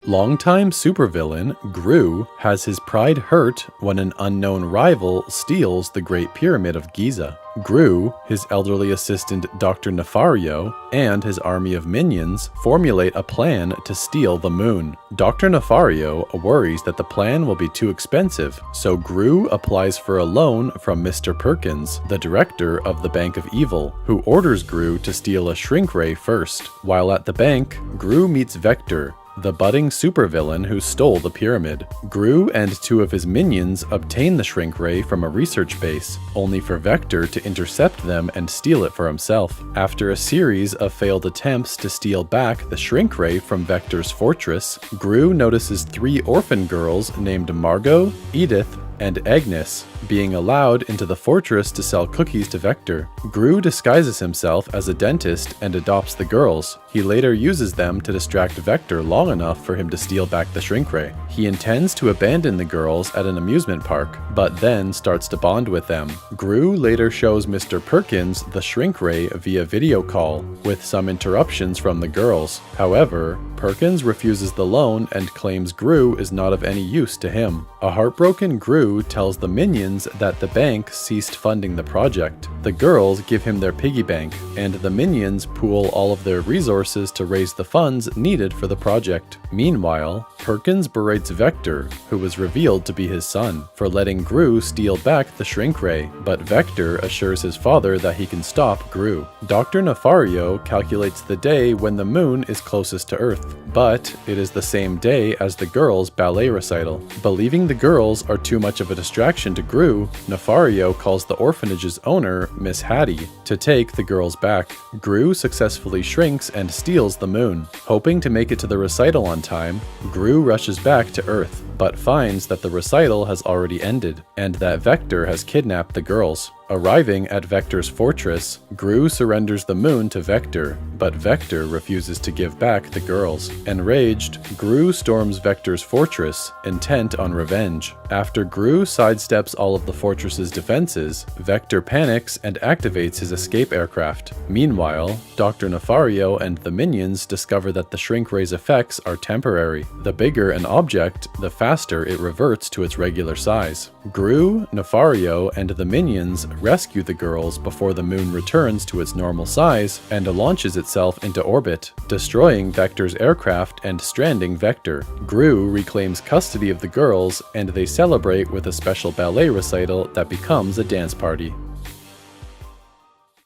Longtime supervillain Gru has his pride hurt when an unknown rival steals the Great Pyramid of Giza. Gru, his elderly assistant Dr. Nefario, and his army of minions formulate a plan to steal the moon. Dr. Nefario worries that the plan will be too expensive, so Gru applies for a loan from Mr. Perkins, the director of the Bank of Evil, who orders Gru to steal a shrink ray first. While at the bank, Gru meets Vector, the budding supervillain who stole the pyramid. Gru and two of his minions obtain the shrink ray from a research base, only for Vector to intercept them and steal it for himself. After a series of failed attempts to steal back the shrink ray from Vector's fortress, Gru notices three orphan girls named Margot, Edith, and Agnes being allowed into the fortress to sell cookies to Vector. Gru disguises himself as a dentist and adopts the girls. He later uses them to distract Vector long enough for him to steal back the shrink ray. He intends to abandon the girls at an amusement park, but then starts to bond with them. Gru later shows Mr. Perkins the shrink ray via video call, with some interruptions from the girls. However, Perkins refuses the loan and claims Gru is not of any use to him. A heartbroken Gru tells the minions that the bank ceased funding the project. The girls give him their piggy bank, and the minions pool all of their resources to raise the funds needed for the project. Meanwhile, Perkins berates Vector, who was revealed to be his son, for letting Gru steal back the shrink ray, but Vector assures his father that he can stop Gru. Dr. Nefario calculates the day when the moon is closest to Earth, but it is the same day as the girls' ballet recital. Believing the girls are too much of a distraction to Gru, Nefario calls the orphanage's owner, Miss Hattie, to take the girls back. Gru successfully shrinks and steals the moon. Hoping to make it to the recital on time, Gru rushes back to Earth, but finds that the recital has already ended, and that Vector has kidnapped the girls. Arriving at Vector's fortress, Gru surrenders the moon to Vector, but Vector refuses to give back the girls. Enraged, Gru storms Vector's fortress, intent on revenge. After Gru sidesteps all of the fortress's defenses, Vector panics and activates his escape aircraft. Meanwhile, Dr. Nefario and the minions discover that the shrink ray's effects are temporary. The bigger an object, the faster it reverts to its regular size. Gru, Nefario, and the minions rescue the girls before the moon returns to its normal size and launches itself into orbit, destroying Vector's aircraft and stranding Vector. Gru reclaims custody of the girls, and they celebrate with a special ballet recital that becomes a dance party.